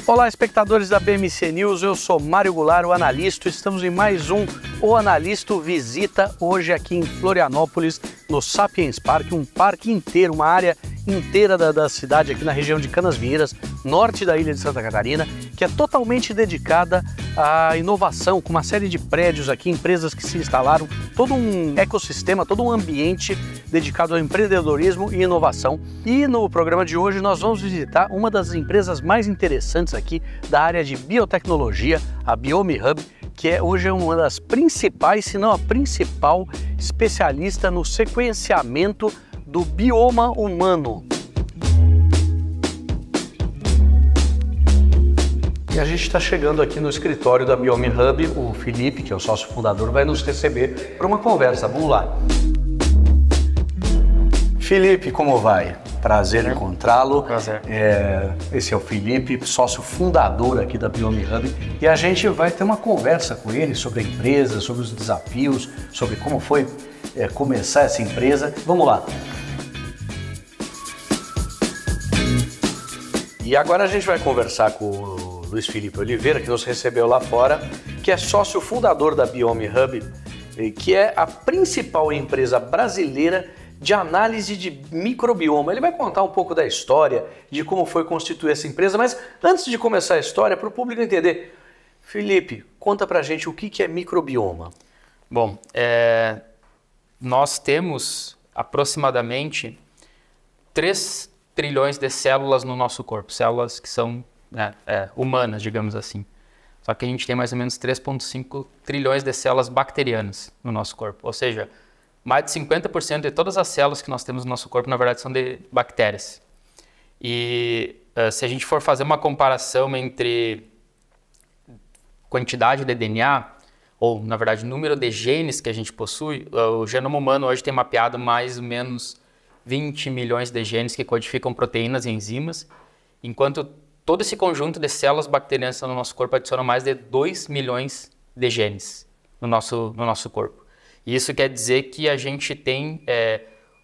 Olá, espectadores da BMC News, eu sou Mário Goulart, o analista. Estamos em mais um O Analista Visita, hoje aqui em Florianópolis, no Sapiens Park, um parque inteiro, uma área inteira da cidade aqui na região de Canasvieiras, norte da ilha de Santa Catarina, que é totalmente dedicada à inovação, com uma série de prédios aqui, empresas que se instalaram, todo um ecossistema, todo um ambiente dedicado ao empreendedorismo e inovação. E no programa de hoje nós vamos visitar uma das empresas mais interessantes aqui da área de biotecnologia, a Biome Hub, que é hoje uma das principais, se não a principal, especialista no sequenciamento do bioma humano. E a gente está chegando aqui no escritório da Biome Hub. O Felipe, que é o sócio fundador, vai nos receber para uma conversa. Vamos lá. Felipe, como vai? Prazer em encontrá-lo. Prazer. Esse é o Felipe, sócio fundador aqui da Biome Hub, e a gente vai ter uma conversa com ele sobre a empresa, sobre os desafios, sobre como foi começar essa empresa. Vamos lá. E agora a gente vai conversar com o Luiz Felipe Oliveira, que nos recebeu lá fora, que é sócio fundador da Biome Hub, que é a principal empresa brasileira de análise de microbioma. Ele vai contar um pouco da história, de como foi constituir essa empresa, mas antes de começar a história, para o público entender, Felipe, conta pra gente o que é microbioma. Bom, nós temos aproximadamente 3 trilhões de células no nosso corpo, células que são humanas, digamos assim. Só que a gente tem mais ou menos 3,5 trilhões de células bacterianas no nosso corpo, ou seja, mais de 50% de todas as células que nós temos no nosso corpo, na verdade, são de bactérias. E se a gente for fazer uma comparação entre quantidade de DNA, ou, na verdade, número de genes que a gente possui, o genoma humano hoje tem mapeado mais ou menos 20 milhões de genes que codificam proteínas e enzimas, enquanto todo esse conjunto de células bacterianas no nosso corpo adiciona mais de 2 milhões de genes no nosso corpo. Isso quer dizer que a gente tem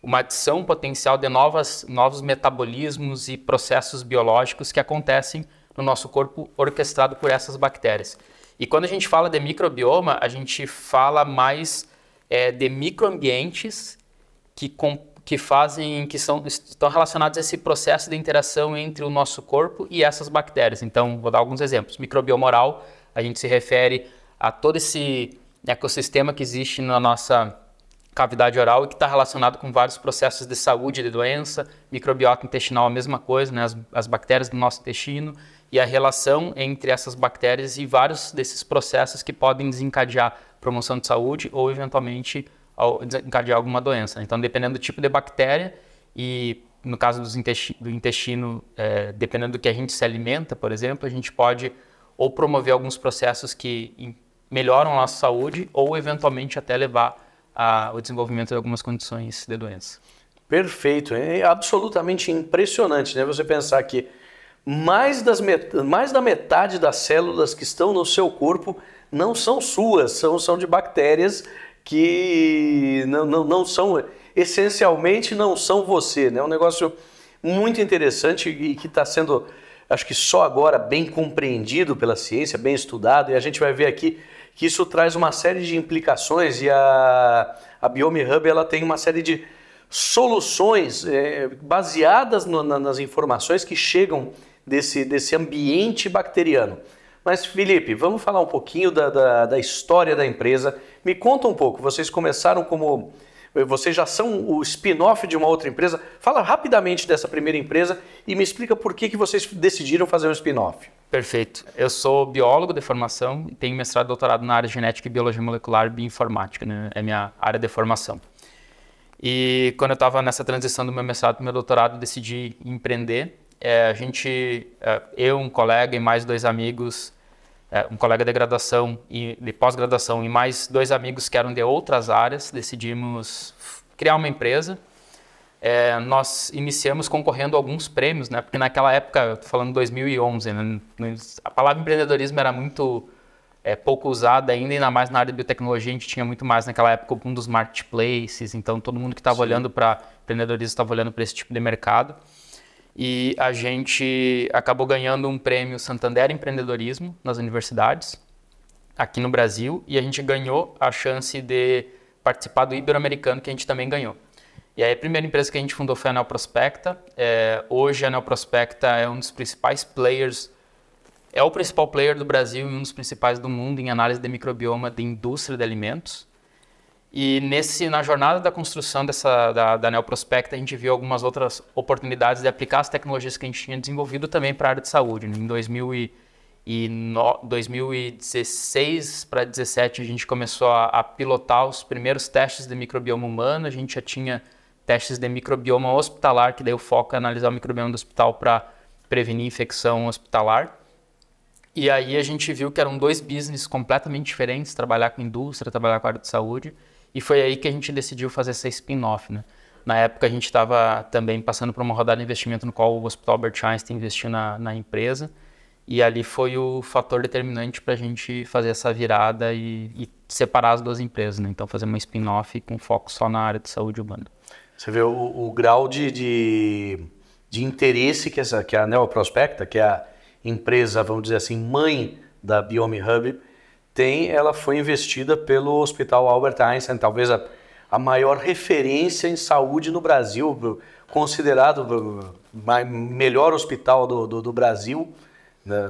uma adição potencial de novos metabolismos e processos biológicos que acontecem no nosso corpo orquestrado por essas bactérias. E quando a gente fala de microbioma, a gente fala mais de microambientes que estão relacionados a esse processo de interação entre o nosso corpo e essas bactérias. Então, vou dar alguns exemplos. Microbioma oral, a gente se refere a todo esse ecossistema que existe na nossa cavidade oral e que está relacionado com vários processos de saúde e de doença. Microbiota intestinal, a mesma coisa, né? As bactérias do nosso intestino e a relação entre essas bactérias e vários desses processos que podem desencadear promoção de saúde ou, eventualmente, desencadear alguma doença. Então, dependendo do tipo de bactéria e, no caso do intestino, dependendo do que a gente se alimenta, por exemplo, a gente pode ou promover alguns processos que melhoram a nossa saúde ou, eventualmente, até levar ao desenvolvimento de algumas condições de doença. Perfeito, é absolutamente impressionante, né? Você pensar que mais da metade das células que estão no seu corpo não são suas, são de bactérias que não são, essencialmente não são você, né? É um negócio muito interessante e que está sendo, acho que só agora, bem compreendido pela ciência, bem estudado, e a gente vai ver aqui que isso traz uma série de implicações e a Biome Hub ela tem uma série de soluções baseadas nas informações que chegam desse ambiente bacteriano. Mas, Felipe, vamos falar um pouquinho da história da empresa. Me conta um pouco, vocês começaram como... Vocês já são o spin-off de uma outra empresa. Fala rapidamente dessa primeira empresa e me explica por que vocês decidiram fazer um spin-off. Perfeito. Eu sou biólogo de formação e tenho mestrado e doutorado na área de genética e biologia molecular e bioinformática, né? É minha área de formação. E quando eu estava nessa transição do meu mestrado para o meu doutorado, decidi empreender. Eu, um colega e mais 2 amigos, um colega de graduação e de pós-graduação e mais 2 amigos que eram de outras áreas, decidimos criar uma empresa. Nós iniciamos concorrendo a alguns prêmios, né? Porque naquela época, eu estou falando 2011, né? A palavra empreendedorismo era muito pouco usada ainda mais na área de biotecnologia. A gente tinha muito mais naquela época um dos marketplaces, então todo mundo que estava olhando para empreendedorismo estava olhando para esse tipo de mercado. E a gente acabou ganhando um prêmio Santander Empreendedorismo nas universidades, aqui no Brasil, e a gente ganhou a chance de participar do Ibero-Americano, que a gente também ganhou. E aí a primeira empresa que a gente fundou foi a Neo Prospecta. Hoje a Neo Prospecta é um dos principais players, é o principal player do Brasil e um dos principais do mundo em análise de microbioma de indústria de alimentos. E na jornada da construção da Neo Prospecta, a gente viu algumas outras oportunidades de aplicar as tecnologias que a gente tinha desenvolvido também para a área de saúde. Em 2016 para 2017, a gente começou a pilotar os primeiros testes de microbioma humano. A gente já tinha testes de microbioma hospitalar, que daí o foco é analisar o microbioma do hospital para prevenir infecção hospitalar. E aí a gente viu que eram dois business completamente diferentes, trabalhar com indústria, trabalhar com a área de saúde. E foi aí que a gente decidiu fazer essa spin-off, né? Na época a gente estava também passando por uma rodada de investimento no qual o Hospital Albert Einstein investiu na empresa. E ali foi o fator determinante para a gente fazer essa virada e separar as duas empresas, né? Então fazer uma spin-off com foco só na área de saúde humana. Você vê o grau de interesse que a Neo Prospecta, que é a empresa, vamos dizer assim, mãe da BiomeHub, ela foi investida pelo Hospital Albert Einstein, talvez a maior referência em saúde no Brasil, considerado o melhor hospital do Brasil,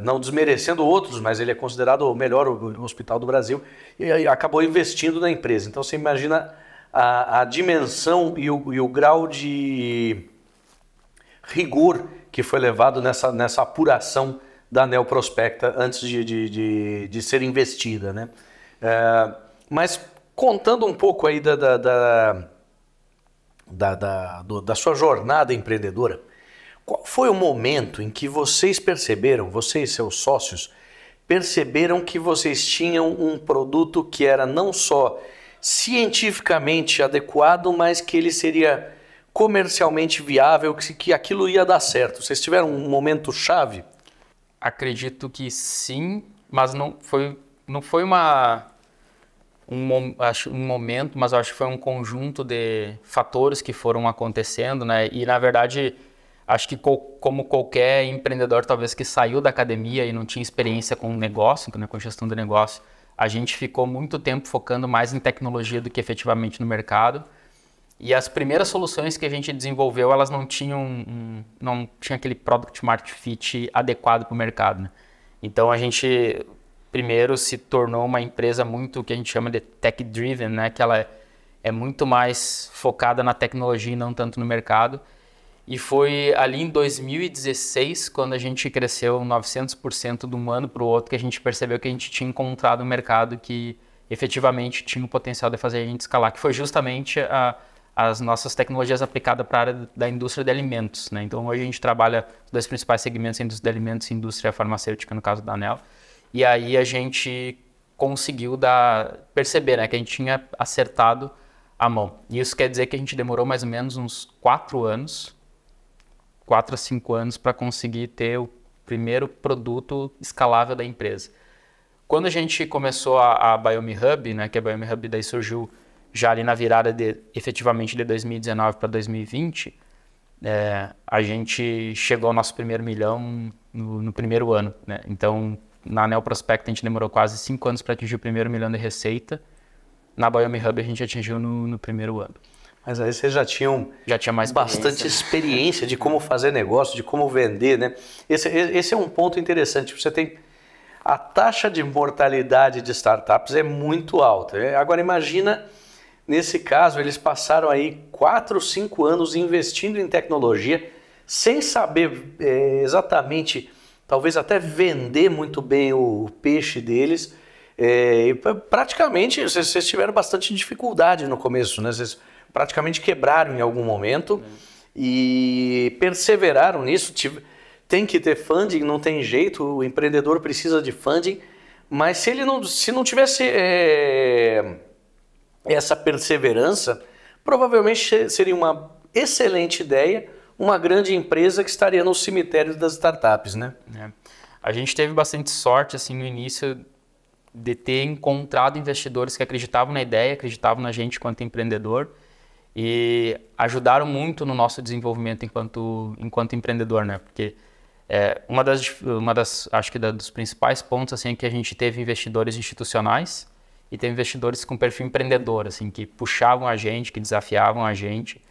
não desmerecendo outros, mas ele é considerado o melhor hospital do Brasil, e acabou investindo na empresa. Então você imagina a dimensão e o grau de rigor que foi levado nessa apuração da Neo Prospecta antes de ser investida, né? Mas contando um pouco aí da sua jornada empreendedora, qual foi o momento em que vocês perceberam, vocês e seus sócios, perceberam que vocês tinham um produto que era não só cientificamente adequado, mas que ele seria comercialmente viável, que aquilo ia dar certo? Vocês tiveram um momento chave? Acredito que sim, mas não foi um momento, mas eu acho que foi um conjunto de fatores que foram acontecendo, né? E na verdade, acho que como qualquer empreendedor, talvez que saiu da academia e não tinha experiência com negócio, né, com gestão de negócio, a gente ficou muito tempo focando mais em tecnologia do que efetivamente no mercado. E as primeiras soluções que a gente desenvolveu, elas não tinham aquele product market fit adequado para o mercado, né? Então a gente primeiro se tornou uma empresa muito que a gente chama de tech driven, né? Que ela é muito mais focada na tecnologia e não tanto no mercado. E foi ali em 2016, quando a gente cresceu 900% de um ano para o outro, que a gente percebeu que a gente tinha encontrado um mercado que efetivamente tinha o potencial de fazer a gente escalar, que foi justamente as nossas tecnologias aplicadas para a área da indústria de alimentos, né? Então hoje a gente trabalha os dois principais segmentos, a indústria de alimentos e a indústria farmacêutica, no caso da ANEL. E aí a gente conseguiu perceber, né, que a gente tinha acertado a mão. E isso quer dizer que a gente demorou mais ou menos uns 4 a 5 anos para conseguir ter o primeiro produto escalável da empresa. Quando a gente começou a BiomeHub, né, que a BiomeHub daí surgiu já ali na virada efetivamente de 2019 para 2020, a gente chegou ao nosso primeiro milhão no primeiro ano, né? Então, na Neo Prospecta a gente demorou quase 5 anos para atingir o primeiro milhão de receita. Na BiomeHub a gente atingiu no primeiro ano. Mas aí vocês já tinha mais bastante experiência de como fazer negócio, de como vender, né? Esse é um ponto interessante. Você tem a taxa de mortalidade de startups é muito alta. Agora imagina, nesse caso, eles passaram aí 4, 5 anos investindo em tecnologia, sem saber exatamente, talvez até vender muito bem o peixe deles. Praticamente, vocês tiveram bastante dificuldade no começo, né? Vocês praticamente quebraram em algum momento e perseveraram nisso. Tem que ter funding, não tem jeito, o empreendedor precisa de funding, mas se não tivesse essa perseverança, provavelmente seria uma excelente ideia, uma grande empresa que estaria no cemitério das startups, né? A gente teve bastante sorte assim, no início de ter encontrado investidores que acreditavam na ideia, acreditavam na gente quanto empreendedor. e ajudaram muito no nosso desenvolvimento enquanto empreendedor, né? Porque acho que dos principais pontos assim é que a gente teve investidores institucionais e teve investidores com perfil empreendedor, assim, que puxavam a gente, que desafiavam a gente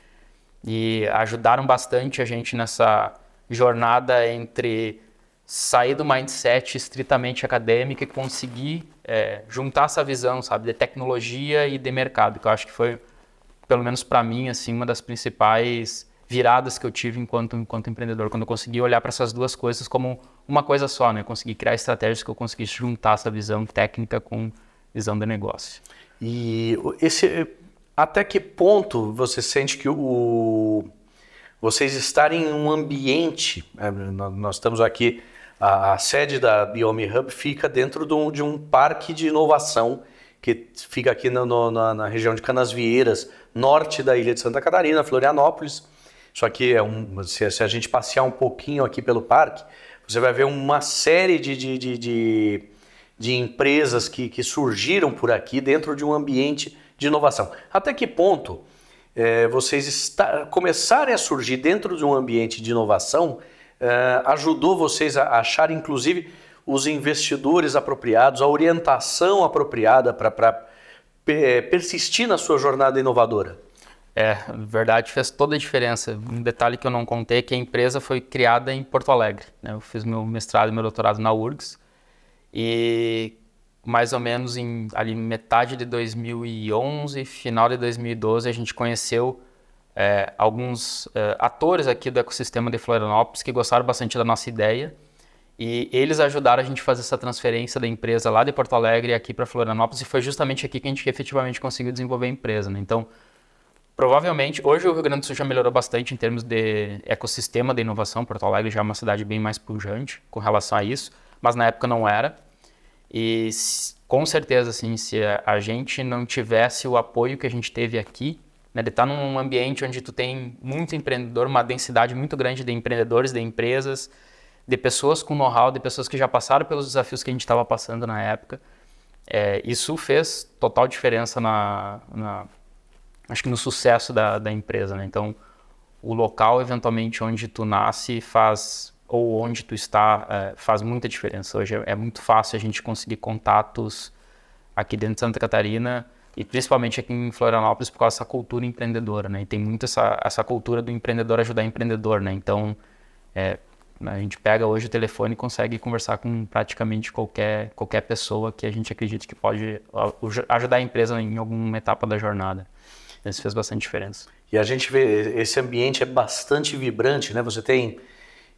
e ajudaram bastante a gente nessa jornada entre sair do mindset estritamente acadêmico e conseguir juntar essa visão, sabe, de tecnologia e de mercado, que eu acho que foi, pelo menos para mim, assim, uma das principais viradas que eu tive enquanto empreendedor, quando eu consegui olhar para essas duas coisas como uma coisa só, né? Consegui criar estratégias que eu conseguisse juntar essa visão técnica com visão de negócio. E até que ponto você sente que vocês estarem em um ambiente, nós estamos aqui, a sede da Biome Hub fica dentro de um parque de inovação que fica aqui na região de Canasvieiras, norte da ilha de Santa Catarina, Florianópolis. Isso aqui se a gente passear um pouquinho aqui pelo parque, você vai ver uma série de empresas que surgiram por aqui dentro de um ambiente de inovação. Até que ponto vocês começarem a surgir dentro de um ambiente de inovação ajudou vocês a achar, inclusive, os investidores apropriados, a orientação apropriada para persistir na sua jornada inovadora? Na verdade fez toda a diferença. Um detalhe que eu não contei é que a empresa foi criada em Porto Alegre, né? Eu fiz meu mestrado e meu doutorado na URGS e mais ou menos ali metade de 2011, final de 2012, a gente conheceu alguns atores aqui do ecossistema de Florianópolis que gostaram bastante da nossa ideia e eles ajudaram a gente a fazer essa transferência da empresa lá de Porto Alegre aqui para Florianópolis e foi justamente aqui que a gente efetivamente conseguiu desenvolver a empresa, né? Então, provavelmente, hoje o Rio Grande do Sul já melhorou bastante em termos de ecossistema de inovação. Porto Alegre já é uma cidade bem mais pujante com relação a isso, mas na época não era. E com certeza, assim, se a gente não tivesse o apoio que a gente teve aqui, né, de estar num ambiente onde tu tem muito empreendedor, uma densidade muito grande de empreendedores, de empresas, de pessoas com know-how, de pessoas que já passaram pelos desafios que a gente estava passando na época, isso fez total diferença acho que no sucesso da empresa, né? Então, o local, eventualmente, onde tu nasce ou onde tu está, faz muita diferença. Hoje é muito fácil a gente conseguir contatos aqui dentro de Santa Catarina e principalmente aqui em Florianópolis por causa dessa cultura empreendedora, né? E tem muito essa cultura do empreendedor ajudar empreendedor, né? Então, a gente pega hoje o telefone e consegue conversar com praticamente qualquer pessoa que a gente acredita que pode ajudar a empresa em alguma etapa da jornada. Isso fez bastante diferença. E a gente vê, esse ambiente é bastante vibrante, né? Você tem,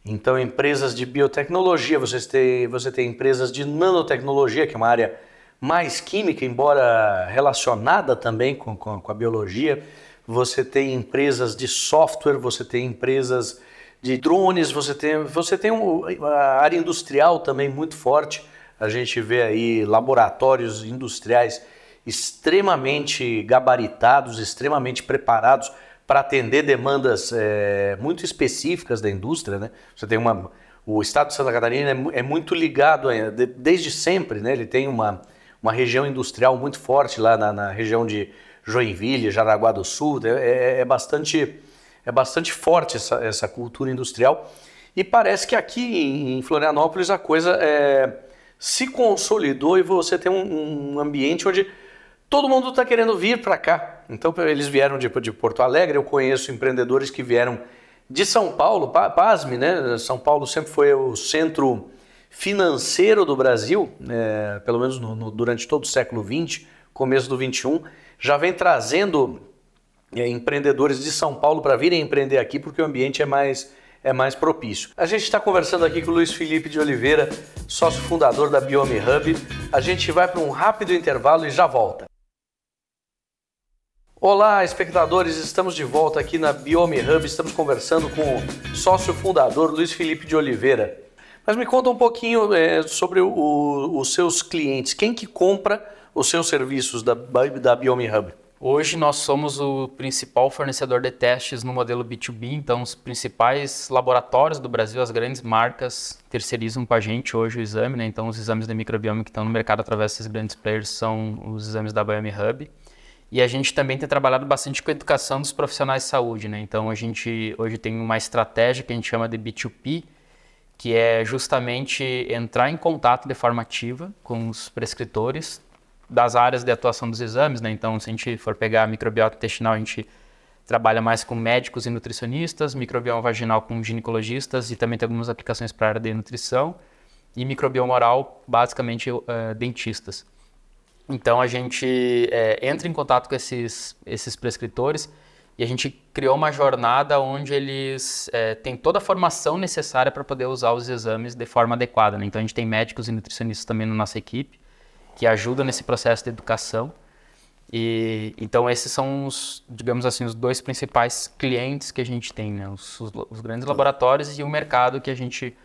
então, empresas de biotecnologia, você tem empresas de nanotecnologia, que é uma área mais química, embora relacionada também com a biologia. Você tem empresas de software, você tem empresas de drones, você tem a área industrial também muito forte. A gente vê aí laboratórios industriais extremamente gabaritados, extremamente preparados para atender demandas muito específicas da indústria, né? Você tem o estado de Santa Catarina é muito ligado, desde sempre, né? Ele tem uma região industrial muito forte lá na região de Joinville, Jaraguá do Sul, é bastante forte essa cultura industrial e parece que aqui em Florianópolis a coisa se consolidou e você tem um ambiente onde todo mundo está querendo vir para cá. Então eles vieram de Porto Alegre, eu conheço empreendedores que vieram de São Paulo, pasme, né? São Paulo sempre foi o centro financeiro do Brasil, pelo menos durante todo o século XX, começo do XXI, já vem trazendo empreendedores de São Paulo para virem empreender aqui porque o ambiente é mais propício. A gente está conversando aqui com o Luiz Felipe de Oliveira, sócio fundador da Biome Hub. A gente vai para um rápido intervalo e já volta. Olá, espectadores, estamos de volta aqui na Biome Hub, estamos conversando com o sócio fundador Luiz Felipe de Oliveira. Mas me conta um pouquinho sobre os seus clientes, quem que compra os seus serviços da Biome Hub? Hoje nós somos o principal fornecedor de testes no modelo B2B, então os principais laboratórios do Brasil, as grandes marcas, terceirizam com a gente hoje o exame, né? Então os exames de microbioma que estão no mercado através desses grandes players são os exames da Biome Hub. E a gente também tem trabalhado bastante com a educação dos profissionais de saúde, né? Então a gente hoje tem uma estratégia que a gente chama de B2P, que é justamente entrar em contato de forma ativa com os prescritores das áreas de atuação dos exames, né? Então, se a gente for pegar a microbiota intestinal, a gente trabalha mais com médicos e nutricionistas, microbioma vaginal com ginecologistas e também tem algumas aplicações para a área de nutrição, e microbioma oral, basicamente, dentistas. Então, a gente entra em contato com esses prescritores e a gente criou uma jornada onde eles têm toda a formação necessária para poder usar os exames de forma adequada, né? Então, a gente tem médicos e nutricionistas também na nossa equipe que ajudam nesse processo de educação. E então, esses são os, digamos assim, os dois principais clientes que a gente tem, né? Os grandes laboratórios e o mercado que a gente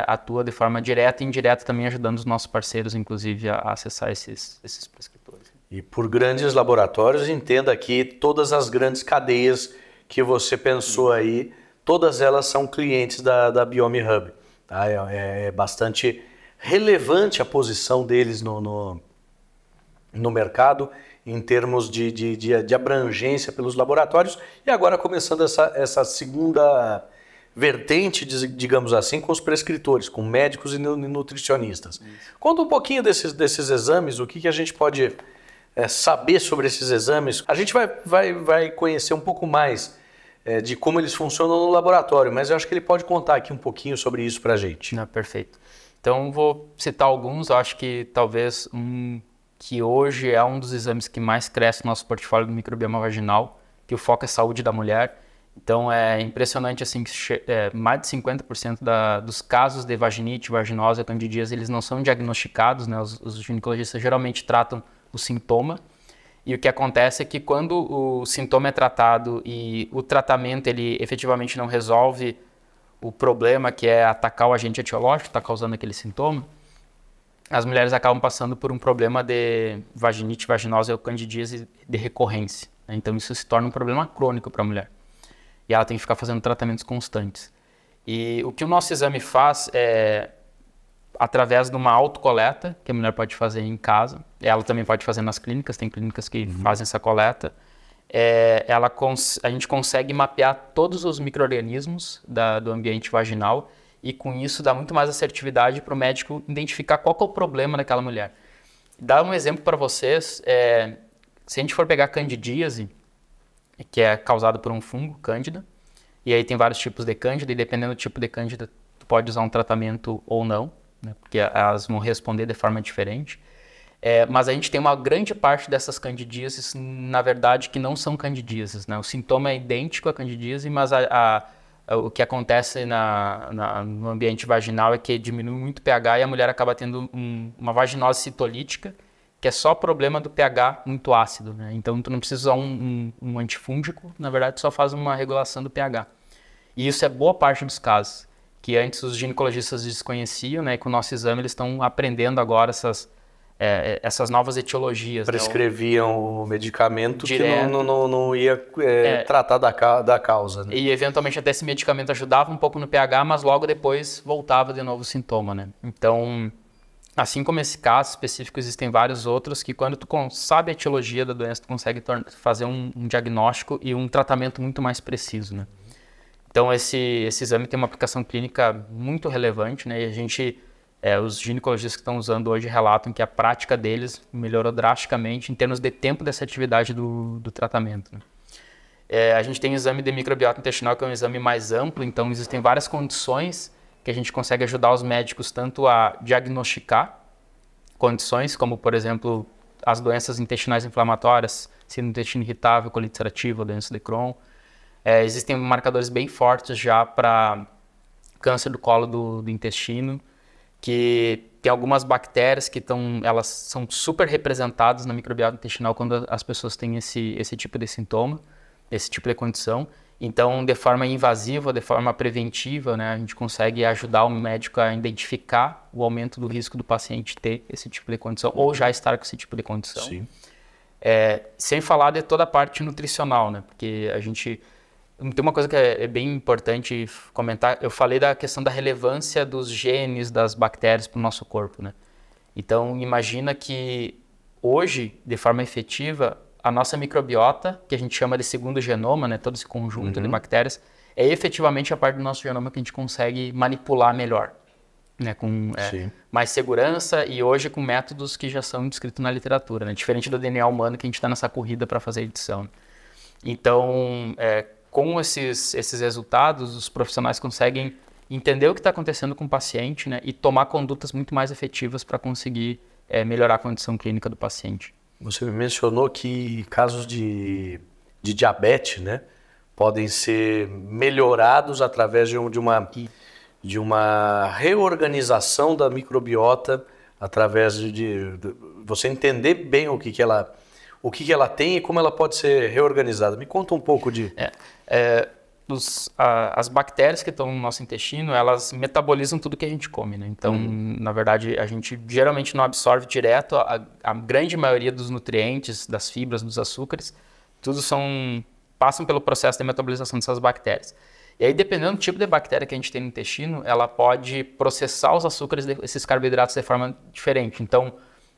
atua de forma direta e indireta também ajudando os nossos parceiros, inclusive, a acessar esses prescritores. E por grandes laboratórios, entenda aqui todas as grandes cadeias que você pensou aí, todas elas são clientes da Biome Hub. Tá? É bastante relevante a posição deles no mercado em termos de abrangência pelos laboratórios. E agora começando essa segunda vertente, digamos assim, com os prescritores, com médicos e nutricionistas. Conta um pouquinho desses exames, o que a gente pode saber sobre esses exames. A gente vai conhecer um pouco mais de como eles funcionam no laboratório, mas eu acho que ele pode contar aqui um pouquinho sobre isso para a gente. Perfeito. Então, vou citar alguns. Eu acho que talvez que hoje é um dos exames que mais cresce no nosso portfólio do microbioma vaginal, que o foco é saúde da mulher. Então, é impressionante assim, que mais de 50% dos casos de vaginite, vaginose ou candidíase, eles não são diagnosticados, né? Os ginecologistas geralmente tratam o sintoma, e o que acontece é que quando o sintoma é tratado e o tratamento ele efetivamente não resolve o problema, que é atacar o agente etiológico que está causando aquele sintoma, as mulheres acabam passando por um problema de vaginite, vaginose ou candidíase de recorrência, né? Então isso se torna um problema crônico para a mulher e ela tem que ficar fazendo tratamentos constantes. E o que o nosso exame faz é, através de uma autocoleta, que a mulher pode fazer em casa, ela também pode fazer nas clínicas, tem clínicas que fazem essa coleta, a gente consegue mapear todos os micro-organismos do ambiente vaginal e com isso dá muito mais assertividade para o médico identificar qual que é o problema daquela mulher. Dar um exemplo para vocês, se a gente for pegar candidíase, que é causado por um fungo, cândida, e aí tem vários tipos de cândida, e dependendo do tipo de cândida, tu pode usar um tratamento ou não, né, porque elas vão responder de forma diferente. Mas a gente tem uma grande parte dessas candidíases, na verdade, que não são candidíases, né? O sintoma é idêntico à candidíase, mas o que acontece no ambiente vaginal é que diminui muito o pH e a mulher acaba tendo uma vaginose citolítica, que é só problema do pH muito ácido, né? Então, tu não precisa usar um antifúngico, na verdade, só faz uma regulação do pH. E isso é boa parte dos casos, que antes os ginecologistas desconheciam, né? E com o nosso exame eles estão aprendendo agora essas novas etiologias. Prescreviam o medicamento direto, que não ia tratar da causa, né? E eventualmente até esse medicamento ajudava um pouco no pH, mas logo depois voltava de novo o sintoma, né? Então, assim como esse caso específico, existem vários outros que quando tu sabe a etiologia da doença, tu consegue fazer um diagnóstico e um tratamento muito mais preciso, né? Então, esse exame tem uma aplicação clínica muito relevante, né? E os ginecologistas que estão usando hoje relatam que a prática deles melhorou drasticamente em termos de tempo dessa atividade do tratamento, né? A gente tem o exame de microbiota intestinal, que é um exame mais amplo, então existem várias condições que a gente consegue ajudar os médicos tanto a diagnosticar condições, como, por exemplo, as doenças intestinais inflamatórias, síndrome do intestino irritável, colite ulcerativa, doença de Crohn. Existem marcadores bem fortes já para câncer do colo do intestino, que tem algumas bactérias que elas são super representadas na microbiota intestinal quando as pessoas têm esse tipo de sintoma, esse tipo de condição. Então, de forma invasiva, de forma preventiva, né, a gente consegue ajudar o médico a identificar o aumento do risco do paciente ter esse tipo de condição ou já estar com esse tipo de condição. Sim. Sem falar de toda a parte nutricional, né, porque a gente tem uma coisa que é bem importante comentar. Eu falei da questão da relevância dos genes das bactérias para o nosso corpo, né? Então, imagina que hoje, de forma efetiva, a nossa microbiota, que a gente chama de segundo genoma, né, todo esse conjunto de bactérias, é efetivamente a parte do nosso genoma que a gente consegue manipular melhor, né, com mais segurança e hoje com métodos que já são descritos na literatura, né, diferente do DNA humano que a gente está nessa corrida para fazer edição. Então, com esses resultados, os profissionais conseguem entender o que está acontecendo com o paciente, né, e tomar condutas muito mais efetivas para conseguir melhorar a condição clínica do paciente. Você mencionou que casos de diabetes, né, podem ser melhorados através de uma reorganização da microbiota, através de você entender bem o que ela tem e como ela pode ser reorganizada. Me conta um pouco de... As bactérias que estão no nosso intestino, elas metabolizam tudo que a gente come, né? Então, na verdade, a gente geralmente não absorve direto a grande maioria dos nutrientes, das fibras, dos açúcares, tudo passam pelo processo de metabolização dessas bactérias. E aí, dependendo do tipo de bactéria que a gente tem no intestino, ela pode processar os açúcares, esses carboidratos, de forma diferente. Então,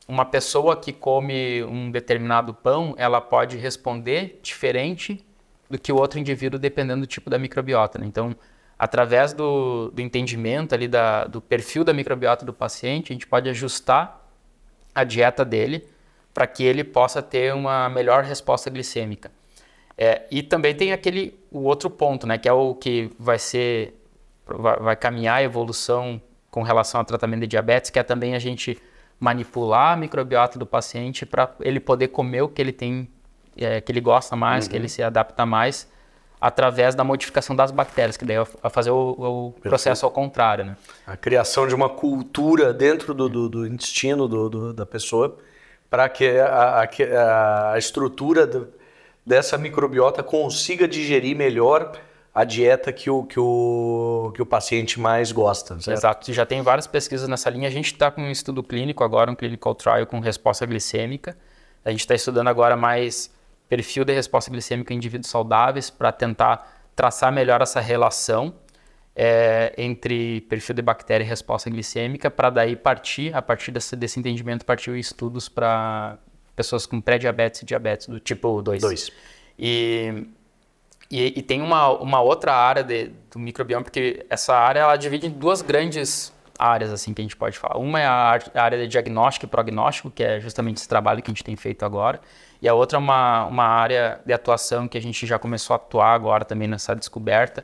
uma pessoa que come um determinado pão, ela pode responder diferente do que o outro indivíduo, dependendo do tipo da microbiota, né? Então, através do entendimento ali do perfil da microbiota do paciente, a gente pode ajustar a dieta dele para que ele possa ter uma melhor resposta glicêmica. E também tem o outro ponto, né, que é o que vai caminhar a evolução com relação ao tratamento de diabetes, que é também a gente manipular a microbiota do paciente para ele poder comer o que ele tem, que ele gosta mais, que ele se adapta mais, através da modificação das bactérias, que daí é fazer o processo ao contrário, né? A criação de uma cultura dentro do intestino da pessoa para que a estrutura dessa microbiota consiga digerir melhor a dieta que o paciente mais gosta, certo? Exato. Já tem várias pesquisas nessa linha. A gente está com um estudo clínico agora, um clinical trial com resposta glicêmica. A gente está estudando agora mais perfil de resposta glicêmica em indivíduos saudáveis para tentar traçar melhor essa relação entre perfil de bactéria e resposta glicêmica, para daí a partir desse entendimento, partir estudos para pessoas com pré-diabetes e diabetes do tipo 2. E tem uma outra área do microbioma, porque essa área ela divide em duas grandes áreas assim, que a gente pode falar. Uma é a área de diagnóstico e prognóstico, que é justamente esse trabalho que a gente tem feito agora. E a outra é uma área de atuação que a gente já começou a atuar agora também nessa descoberta,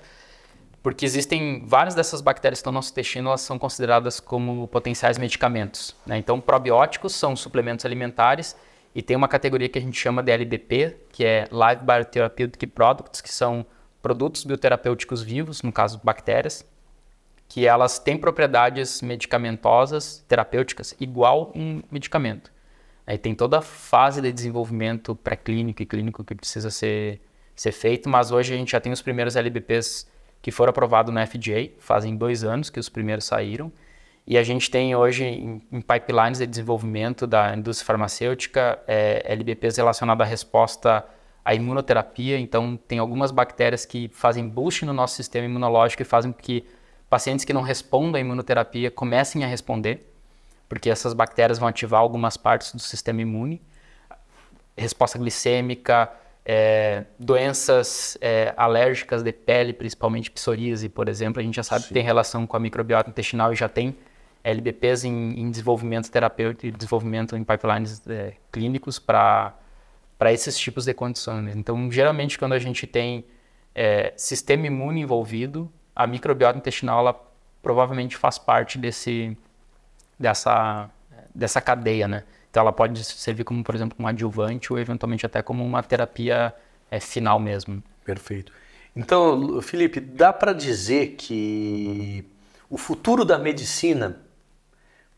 porque existem várias dessas bactérias que estão no nosso intestino, elas são consideradas como potenciais medicamentos, né? Então, probióticos são suplementos alimentares e tem uma categoria que a gente chama de LBP, que é Live Biotherapeutic Products, que são produtos bioterapêuticos vivos, no caso bactérias, que elas têm propriedades medicamentosas, terapêuticas, igual um medicamento. Aí tem toda a fase de desenvolvimento pré-clínico e clínico que precisa ser feito, mas hoje a gente já tem os primeiros LBPs que foram aprovados no FDA, fazem 2 anos que os primeiros saíram, e a gente tem hoje em pipelines de desenvolvimento da indústria farmacêutica LBPs relacionados à resposta à imunoterapia. Então tem algumas bactérias que fazem boost no nosso sistema imunológico e fazem com que pacientes que não respondam à imunoterapia comecem a responder, porque essas bactérias vão ativar algumas partes do sistema imune. Resposta glicêmica, doenças alérgicas de pele, principalmente psoríase, por exemplo, a gente já sabe que tem relação com a microbiota intestinal e já tem LBPs em desenvolvimento terapêutico e desenvolvimento em pipelines clínicos para esses tipos de condições. Então, geralmente, quando a gente tem sistema imune envolvido, a microbiota intestinal ela provavelmente faz parte dessa cadeia, né? Então ela pode servir como, por exemplo, um adjuvante ou eventualmente até como uma terapia final mesmo. Perfeito. Então, Felipe, dá para dizer que o futuro da medicina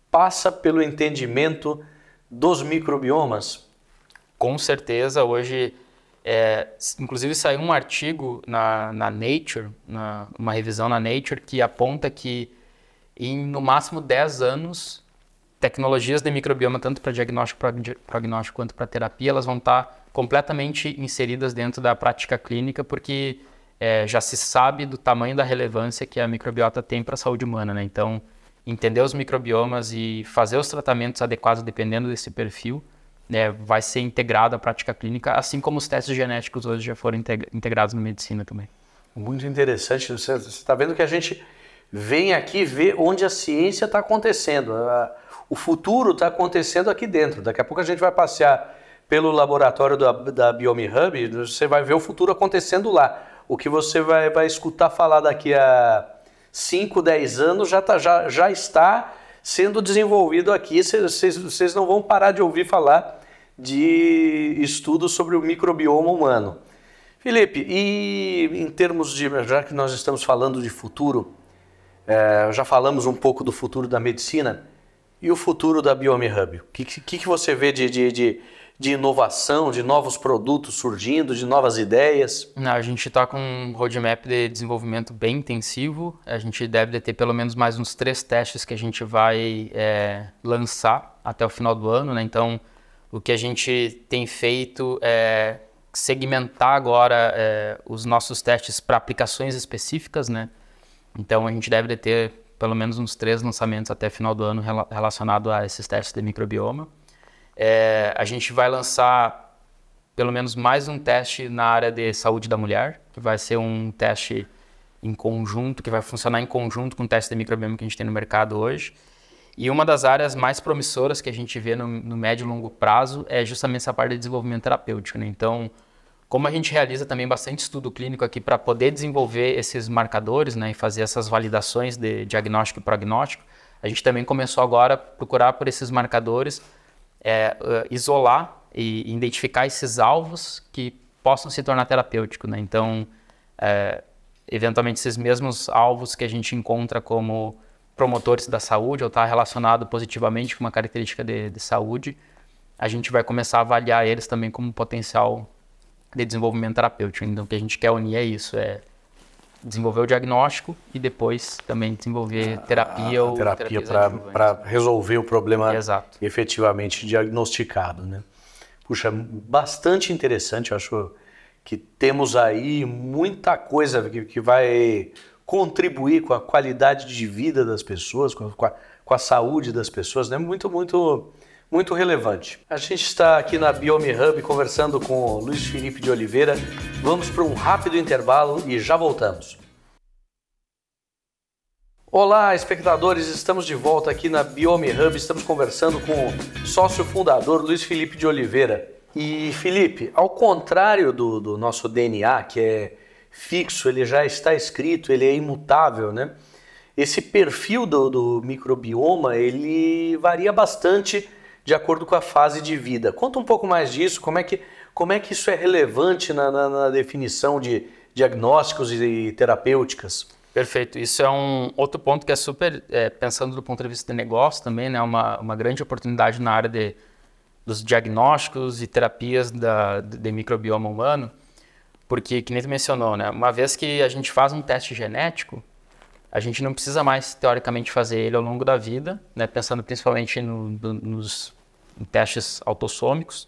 passa pelo entendimento dos microbiomas? Com certeza. Hoje, inclusive saiu um artigo na Nature, uma revisão na Nature, que aponta que em no máximo 10 anos, tecnologias de microbioma, tanto para diagnóstico, prognóstico quanto para terapia, elas vão estar completamente inseridas dentro da prática clínica, porque já se sabe do tamanho da relevância que a microbiota tem para a saúde humana, né? Então, entender os microbiomas e fazer os tratamentos adequados dependendo desse perfil vai ser integrado à prática clínica, assim como os testes genéticos hoje já foram integrados na medicina também. Muito interessante. Você está vendo que a gente vem aqui ver onde a ciência está acontecendo. O futuro está acontecendo aqui dentro. Daqui a pouco a gente vai passear pelo laboratório da Biome Hub, você vai ver o futuro acontecendo lá. O que você vai escutar falar daqui a 5, 10 anos já está sendo desenvolvido aqui. Vocês não vão parar de ouvir falar de estudos sobre o microbioma humano. Felipe, e em termos de, já que nós estamos falando de futuro, já falamos um pouco do futuro da medicina, e o futuro da Biome Hub? O que você vê de inovação, de novos produtos surgindo, de novas ideias? A gente está com um roadmap de desenvolvimento bem intensivo. A gente deve ter pelo menos mais uns 3 testes que a gente vai lançar até o final do ano, né? Então, o que a gente tem feito é segmentar agora os nossos testes para aplicações específicas, né? Então, a gente deve ter pelo menos uns 3 lançamentos até o final do ano relacionados a esses testes de microbioma. A gente vai lançar pelo menos mais um teste na área de saúde da mulher, que vai ser um teste em conjunto, que vai funcionar em conjunto com o teste de microbioma que a gente tem no mercado hoje. E uma das áreas mais promissoras que a gente vê no médio e longo prazo é justamente essa parte de desenvolvimento terapêutico, né? Então, como a gente realiza também bastante estudo clínico aqui para poder desenvolver esses marcadores, né, e fazer essas validações de diagnóstico e prognóstico, a gente também começou agora a procurar por esses marcadores, isolar e identificar esses alvos que possam se tornar terapêuticos, né? Então, eventualmente, esses mesmos alvos que a gente encontra como promotores da saúde ou está relacionado positivamente com uma característica de saúde, a gente vai começar a avaliar eles também como potencial de desenvolvimento terapêutico. Então, o que a gente quer unir é isso, desenvolver o diagnóstico e depois também desenvolver terapia ou terapia para resolver o problema. Exato. Efetivamente diagnosticado, né? Puxa, bastante interessante. Eu acho que temos aí muita coisa que vai contribuir com a qualidade de vida das pessoas, com a saúde das pessoas, né? Muito relevante. A gente está aqui na Biome Hub conversando com o Luiz Felipe de Oliveira. Vamos para um rápido intervalo e já voltamos. Olá, espectadores, estamos de volta aqui na Biome Hub, estamos conversando com o sócio fundador Luiz Felipe de Oliveira. E Felipe, ao contrário do nosso DNA, que é fixo, ele já está escrito, ele é imutável, né? Esse perfil do microbioma, ele varia bastante de acordo com a fase de vida. Conta um pouco mais disso, como é que isso é relevante na definição de diagnósticos e terapêuticas? Perfeito. Isso é um outro ponto que é super, pensando do ponto de vista de negócio também, né? Uma grande oportunidade na área dos diagnósticos e terapias de microbioma humano, porque, que nem tu mencionou, né? Uma vez que a gente faz um teste genético, a gente não precisa mais, teoricamente, fazer ele ao longo da vida, né? Pensando principalmente nos testes autossômicos.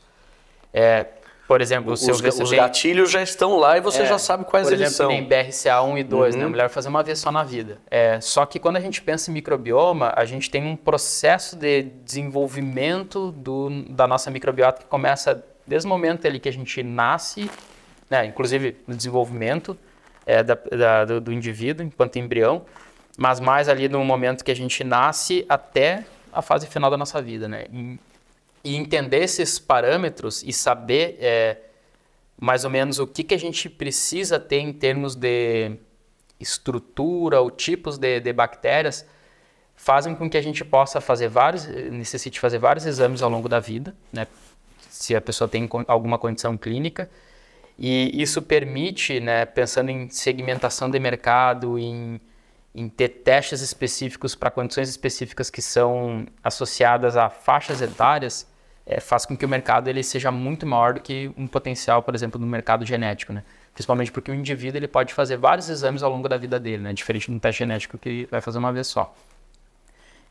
Por exemplo, os gatilhos já estão lá e você já sabe quais eles são. Por exemplo, tem BRCA1 e 2, né? A mulher vai fazer uma vez só na vida. Só que quando a gente pensa em microbioma, a gente tem um processo de desenvolvimento da nossa microbiota que começa desde o momento ali que a gente nasce, né? Inclusive no desenvolvimento do indivíduo enquanto embrião, mas mais ali no momento que a gente nasce até a fase final da nossa vida, né? E entender esses parâmetros e saber mais ou menos o que a gente precisa ter em termos de estrutura ou tipos de bactérias fazem com que a gente possa necessite fazer vários exames ao longo da vida, né? Se a pessoa tem alguma condição clínica. E isso permite, né, pensando em segmentação de mercado, em ter testes específicos para condições específicas que são associadas a faixas etárias, faz com que o mercado ele seja muito maior do que um potencial, por exemplo, no mercado genético, né? Principalmente porque o indivíduo ele pode fazer vários exames ao longo da vida dele, né? Diferente de um teste genético que vai fazer uma vez só.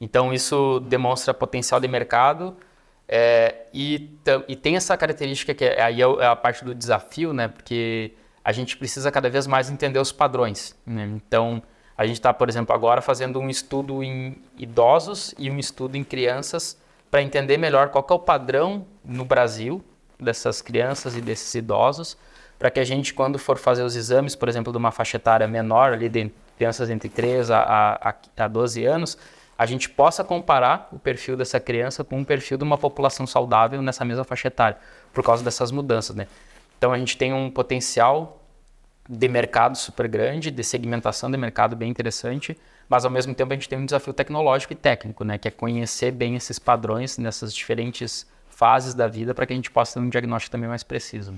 Então isso demonstra potencial de mercado e tem essa característica que aí é a parte do desafio, né? Porque a gente precisa cada vez mais entender os padrões, né? Então a gente está, por exemplo, agora fazendo um estudo em idosos e um estudo em crianças para entender melhor qual que é o padrão no Brasil dessas crianças e desses idosos, para que a gente, quando for fazer os exames, por exemplo, de uma faixa etária menor, ali de crianças entre 3 a 12 anos, a gente possa comparar o perfil dessa criança com o perfil de uma população saudável nessa mesma faixa etária, por causa dessas mudanças, né? Então a gente tem um potencial de mercado super grande, de segmentação de mercado bem interessante, mas ao mesmo tempo a gente tem um desafio tecnológico e técnico, né? Que é conhecer bem esses padrões nessas diferentes fases da vida para que a gente possa ter um diagnóstico também mais preciso.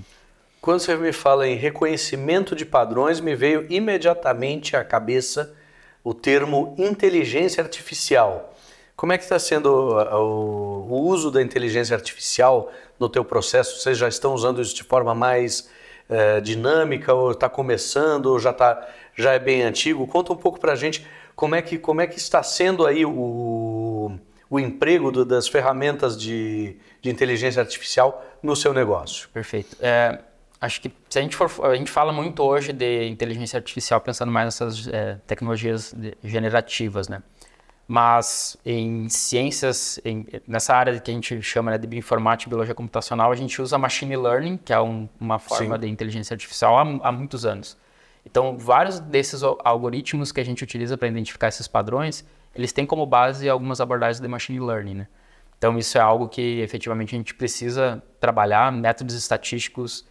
Quando você me fala em reconhecimento de padrões, me veio imediatamente à cabeça o termo inteligência artificial. Como é que está sendo o uso da inteligência artificial no teu processo? Vocês já estão usando isso de forma mais dinâmica, ou está começando, ou já é bem antigo? Conta um pouco para a gente como é que está sendo aí o emprego das ferramentas de inteligência artificial no seu negócio. Perfeito. Acho que se a gente fala muito hoje de inteligência artificial pensando mais nessas tecnologias generativas, né? Mas em ciências, nessa área que a gente chama, né, de bioinformática e biologia computacional, a gente usa machine learning, que é uma forma Sim. de inteligência artificial há muitos anos. Então, vários desses algoritmos que a gente utiliza para identificar esses padrões, eles têm como base algumas abordagens de machine learning, né? Então, isso é algo que efetivamente a gente precisa trabalhar, métodos estatísticos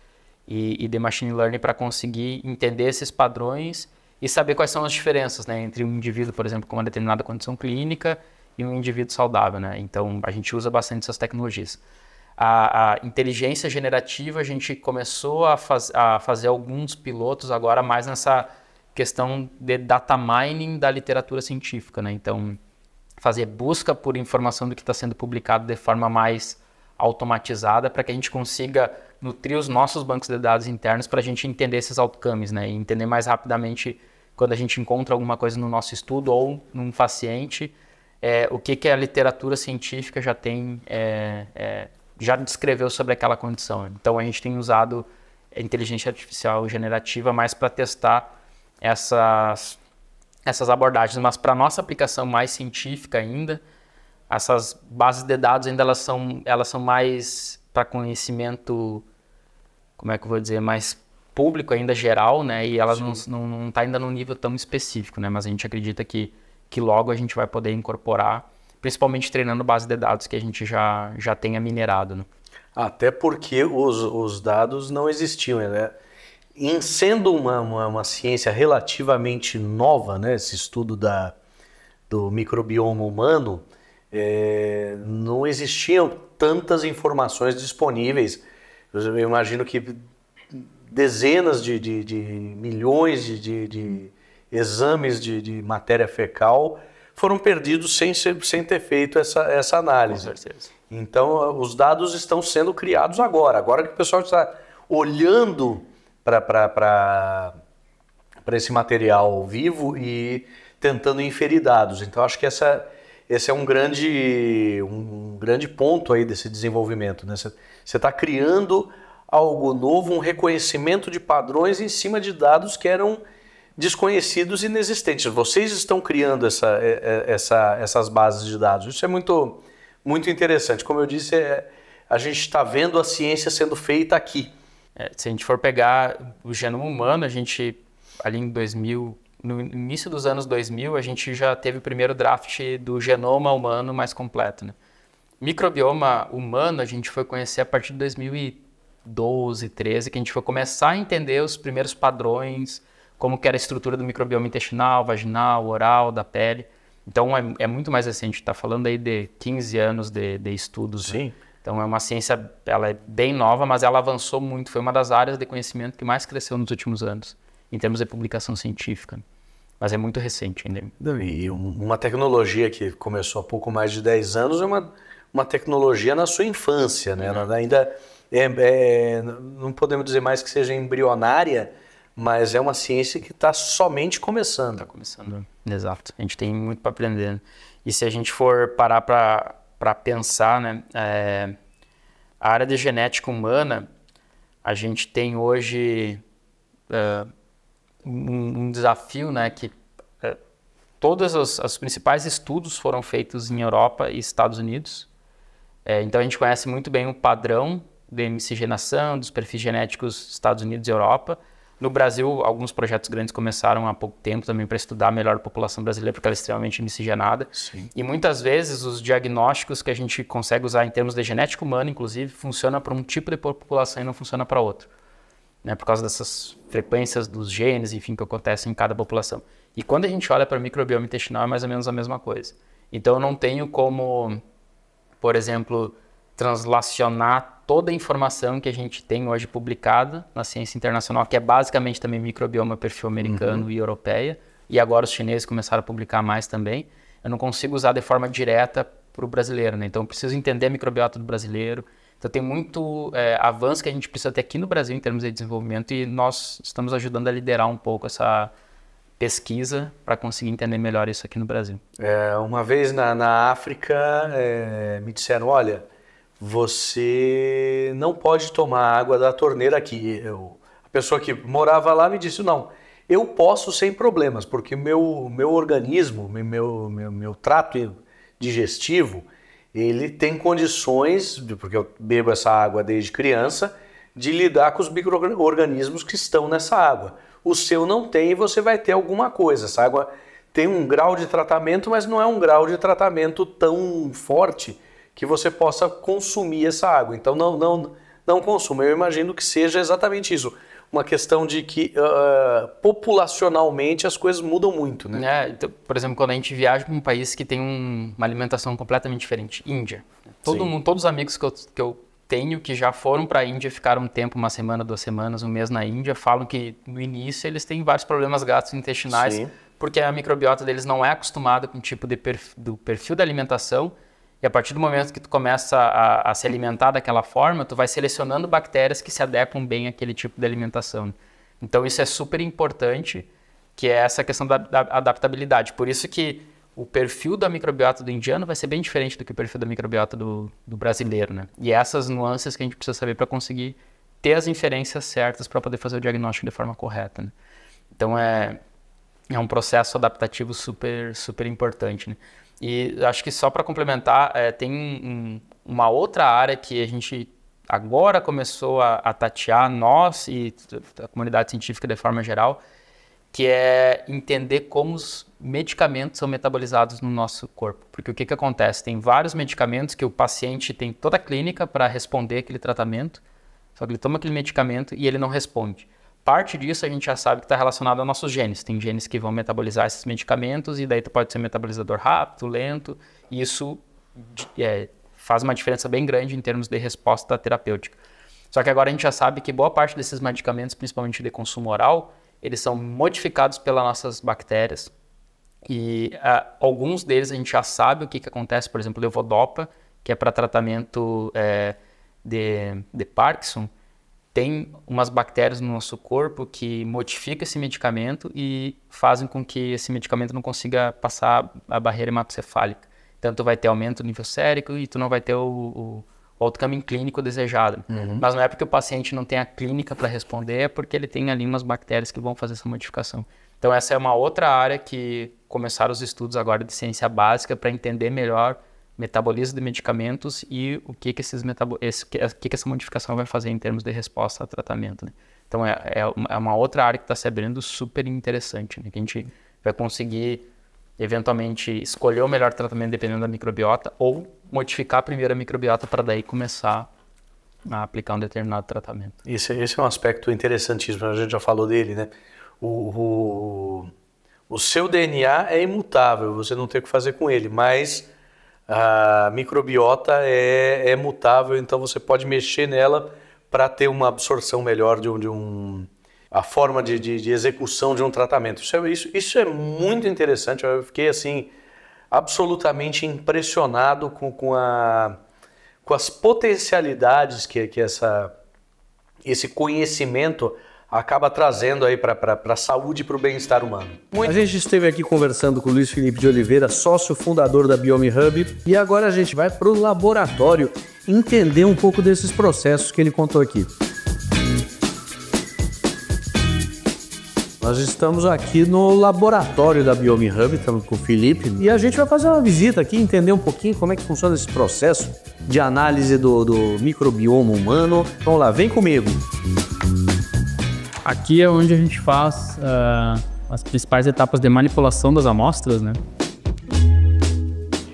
e de machine learning para conseguir entender esses padrões e saber quais são as diferenças, né, entre um indivíduo, por exemplo, com uma determinada condição clínica e um indivíduo saudável, né? Então, a gente usa bastante essas tecnologias. A inteligência generativa, a gente começou a fazer alguns pilotos agora mais nessa questão de data mining da literatura científica, né? Então, fazer busca por informação do que está sendo publicado de forma mais automatizada para que a gente consiga nutrir os nossos bancos de dados internos para a gente entender esses outcomes, né? E entender mais rapidamente quando a gente encontra alguma coisa no nosso estudo ou num paciente, o que a literatura científica já tem, já descreveu sobre aquela condição. Então a gente tem usado a inteligência artificial generativa mais para testar essas abordagens, mas para a nossa aplicação mais científica ainda, essas bases de dados ainda elas são mais para conhecimento, como é que eu vou dizer, mais público ainda, geral, né? E elas não tá ainda num nível tão específico, né? Mas a gente acredita que logo a gente vai poder incorporar, principalmente treinando base de dados que a gente já tenha minerado, né? Até porque os dados não existiam, né? Em sendo uma ciência relativamente nova, né? Esse estudo do microbioma humano, não existiam tantas informações disponíveis. Eu imagino que dezenas de milhões de exames de matéria fecal foram perdidos sem ter feito essa análise. Com certeza. Então, os dados estão sendo criados agora que o pessoal está olhando para esse material vivo e tentando inferir dados. Então, acho que esse é um grande ponto aí desse desenvolvimento, né? Você está criando algo novo, um reconhecimento de padrões em cima de dados que eram desconhecidos e inexistentes. Vocês estão criando essas bases de dados. Isso é muito, muito interessante. Como eu disse, a gente está vendo a ciência sendo feita aqui. Se a gente for pegar o genoma humano, a gente, ali em 2000, no início dos anos 2000, a gente já teve o primeiro draft do genoma humano mais completo, né? Microbioma humano a gente foi conhecer a partir de 2012, 13, que a gente foi começar a entender os primeiros padrões, como que era a estrutura do microbioma intestinal, vaginal, oral, da pele. Então é muito mais recente, está falando aí de 15 anos de estudos. Sim. Né? Então é uma ciência, ela é bem nova, mas ela avançou muito, foi uma das áreas de conhecimento que mais cresceu nos últimos anos, em termos de publicação científica. Mas é muito recente ainda. E uma tecnologia que começou há pouco mais de 10 anos é uma tecnologia na sua infância, né? Ela ainda não podemos dizer mais que seja embrionária, mas é uma ciência que está somente começando. Está começando, exato. A gente tem muito para aprender. Né? E se a gente for parar para pensar, né? A área de genética humana, a gente tem hoje um desafio, né? Que todos os principais estudos foram feitos em Europa e Estados Unidos. Então a gente conhece muito bem o padrão de miscigenação dos perfis genéticos Estados Unidos e Europa. No Brasil, alguns projetos grandes começaram há pouco tempo também para estudar melhor a população brasileira, porque ela é extremamente miscigenada. Sim. E muitas vezes os diagnósticos que a gente consegue usar em termos de genética humana, inclusive, funciona para um tipo de população e não funciona para outro. Né? Por causa dessas frequências dos genes, enfim, que acontecem em cada população. E quando a gente olha para o microbioma intestinal, é mais ou menos a mesma coisa. Então eu não tenho como, por exemplo, translacionar toda a informação que a gente tem hoje publicada na ciência internacional, que é basicamente também microbioma, perfil americano e europeia, e agora os chineses começaram a publicar mais também, eu não consigo usar de forma direta para o brasileiro, né? Então eu preciso entender a microbiota do brasileiro. Então tem muito avanço que a gente precisa ter aqui no Brasil em termos de desenvolvimento, e nós estamos ajudando a liderar um pouco essa pesquisa para conseguir entender melhor isso aqui no Brasil. Uma vez na África me disseram, olha, você não pode tomar água da torneira aqui. A pessoa que morava lá me disse, não, eu posso sem problemas, porque meu organismo, meu trato digestivo, ele tem condições, porque eu bebo essa água desde criança, de lidar com os micro-organismos que estão nessa água. O seu não tem e você vai ter alguma coisa. Essa água tem um grau de tratamento, mas não é um grau de tratamento tão forte que você possa consumir essa água. Então não consuma. Eu imagino que seja exatamente isso. Uma questão de que populacionalmente as coisas mudam muito, né? Então, por exemplo, quando a gente viaja para um país que tem uma alimentação completamente diferente, Índia. Todos os amigos que eu tenho que já foram para a Índia, ficaram um tempo, uma semana, 2 semanas, um mês na Índia, falam que no início eles têm vários problemas gastrointestinais, sim, porque a microbiota deles não é acostumada com o tipo do perfil da alimentação. E a partir do momento que tu começa a se alimentar daquela forma, tu vai selecionando bactérias que se adequam bem àquele tipo de alimentação. Então isso é super importante, que é essa questão da adaptabilidade. Por isso que o perfil da microbiota do indiano vai ser bem diferente do que o perfil da microbiota do brasileiro, né? E essas nuances que a gente precisa saber para conseguir ter as inferências certas para poder fazer o diagnóstico de forma correta, né? Então é um processo adaptativo super, super importante, né? E acho que só para complementar, tem uma outra área que a gente agora começou a tatear, nós e a comunidade científica de forma geral, que é entender como os medicamentos são metabolizados no nosso corpo. Porque o que acontece? Tem vários medicamentos que o paciente tem toda a clínica para responder aquele tratamento, só que ele toma aquele medicamento e ele não responde. Parte disso a gente já sabe que está relacionado aos nossos genes. Tem genes que vão metabolizar esses medicamentos e daí tu pode ser metabolizador rápido, lento, e isso faz uma diferença bem grande em termos de resposta terapêutica. Só que agora a gente já sabe que boa parte desses medicamentos, principalmente de consumo oral, eles são modificados pelas nossas bactérias, e alguns deles a gente já sabe o que acontece. Por exemplo, o levodopa, que é para tratamento de Parkinson, tem umas bactérias no nosso corpo que modificam esse medicamento e fazem com que esse medicamento não consiga passar a barreira hematocefálica. Então, tu vai ter aumento do nível sérico e tu não vai ter o outcome clínico desejado. Uhum. Mas não é porque o paciente não tem a clínica para responder, é porque ele tem ali umas bactérias que vão fazer essa modificação. Então, essa é uma outra área que começaram os estudos agora de ciência básica para entender melhor metabolismo de medicamentos e o que essa modificação vai fazer em termos de resposta ao tratamento, né? Então é uma outra área que está se abrindo super interessante, né? Que a gente vai conseguir eventualmente escolher o melhor tratamento dependendo da microbiota ou modificar a primeira microbiota para daí começar a aplicar um determinado tratamento. Esse é um aspecto interessantíssimo, a gente já falou dele, né? O seu DNA é imutável, você não tem o que fazer com ele, mas a microbiota é mutável, então você pode mexer nela para ter uma absorção melhor a forma de execução de um tratamento. Isso é muito interessante. Eu fiquei assim absolutamente impressionado com as potencialidades que esse conhecimento acaba trazendo aí para a saúde e para o bem-estar humano. A gente esteve aqui conversando com o Luiz Felipe de Oliveira, sócio fundador da Biome Hub, e agora a gente vai para o laboratório entender um pouco desses processos que ele contou aqui. Nós estamos aqui no laboratório da Biome Hub, estamos com o Felipe, e a gente vai fazer uma visita aqui, entender um pouquinho como é que funciona esse processo de análise do microbioma humano. Vamos lá, vem comigo. Aqui é onde a gente faz as principais etapas de manipulação das amostras, né?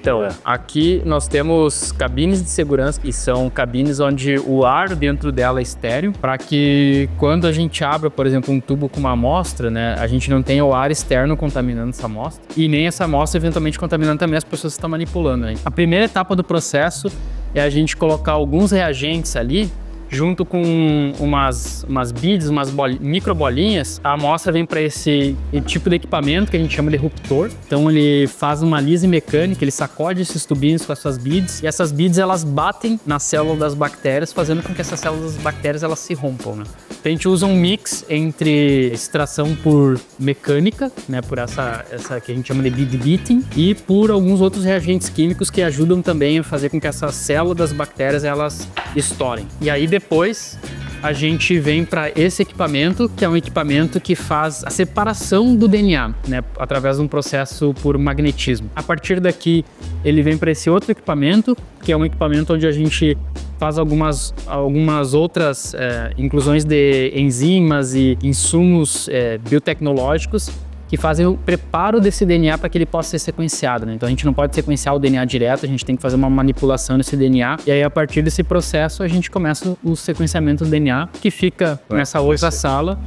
Então, aqui nós temos cabines de segurança, que são cabines onde o ar dentro dela é estéreo, para que quando a gente abra, por exemplo, um tubo com uma amostra, né, a gente não tenha o ar externo contaminando essa amostra e nem essa amostra eventualmente contaminando também as pessoas que estão manipulando, né? A primeira etapa do processo é a gente colocar alguns reagentes ali, junto com umas beads, micro bolinhas. A amostra vem para esse tipo de equipamento que a gente chama de ruptor. Então ele faz uma lise mecânica, ele sacode esses tubinhos com essas beads, e essas beads elas batem na célula das bactérias, fazendo com que essas células das bactérias elas se rompam, né? Então a gente usa um mix entre extração por mecânica, né, por essa que a gente chama de bead beating, e por alguns outros reagentes químicos que ajudam também a fazer com que essas células das bactérias elas estourem. E aí depois a gente vem para esse equipamento, que é um equipamento que faz a separação do DNA, né, através de um processo por magnetismo. A partir daqui, ele vem para esse outro equipamento, que é um equipamento onde a gente faz algumas outras inclusões de enzimas e insumos biotecnológicos que fazem o preparo desse DNA para que ele possa ser sequenciado, né? Então a gente não pode sequenciar o DNA direto, a gente tem que fazer uma manipulação nesse DNA, e aí a partir desse processo a gente começa o sequenciamento do DNA, que fica nessa outra sala.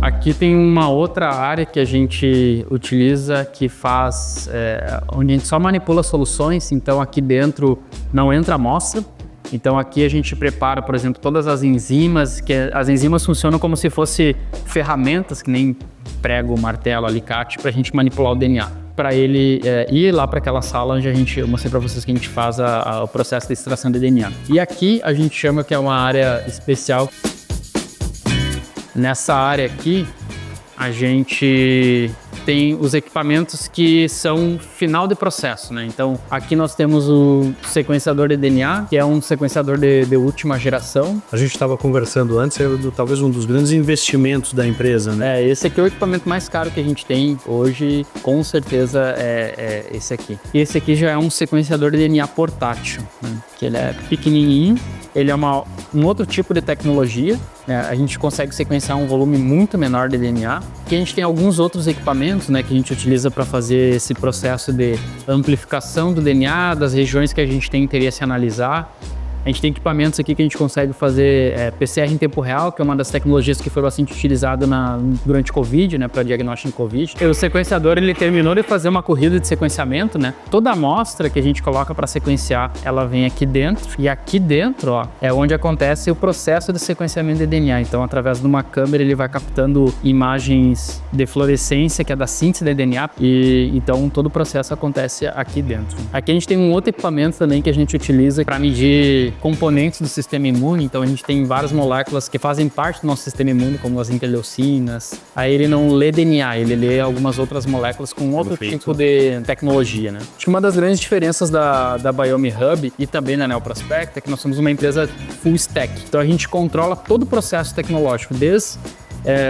Aqui tem uma outra área que a gente utiliza que faz, onde a gente só manipula soluções, então aqui dentro não entra amostra. Então aqui a gente prepara, por exemplo, todas as enzimas, que as enzimas funcionam como se fossem ferramentas, que nem prego, martelo, alicate, para a gente manipular o DNA. Para ele ir lá para aquela sala onde eu mostrei para vocês que a gente faz o processo de extração de DNA. E aqui a gente chama que é uma área especial. Nessa área aqui, a gente tem os equipamentos que são final de processo, né? Então, aqui nós temos o sequenciador de DNA, que é um sequenciador de última geração. A gente estava conversando antes, talvez um dos grandes investimentos da empresa, né? Esse aqui é o equipamento mais caro que a gente tem hoje, com certeza é esse aqui. E esse aqui já é um sequenciador de DNA portátil, né? Que ele é pequenininho, ele é um outro tipo de tecnologia, né? A gente consegue sequenciar um volume muito menor de DNA. Aqui a gente tem alguns outros equipamentos, né, que a gente utiliza para fazer esse processo de amplificação do DNA, das regiões que a gente tem interesse em analisar. A gente tem equipamentos aqui que a gente consegue fazer PCR em tempo real, que é uma das tecnologias que foi bastante utilizada durante Covid, né, para diagnóstico de Covid. E o sequenciador, ele terminou de fazer uma corrida de sequenciamento, né? Toda amostra que a gente coloca para sequenciar, ela vem aqui dentro. E aqui dentro, ó, é onde acontece o processo de sequenciamento de DNA. Então, através de uma câmera, ele vai captando imagens de fluorescência, que é da síntese de DNA. E então, todo o processo acontece aqui dentro. Aqui a gente tem um outro equipamento também que a gente utiliza para medir componentes do sistema imune. Então a gente tem várias moléculas que fazem parte do nosso sistema imune, como as interleucinas. Aí ele não lê DNA, ele lê algumas outras moléculas com outro tipo de tecnologia, né? Acho que uma das grandes diferenças da Biome Hub e também da Neoprospect é que nós somos uma empresa full stack. Então a gente controla todo o processo tecnológico, desde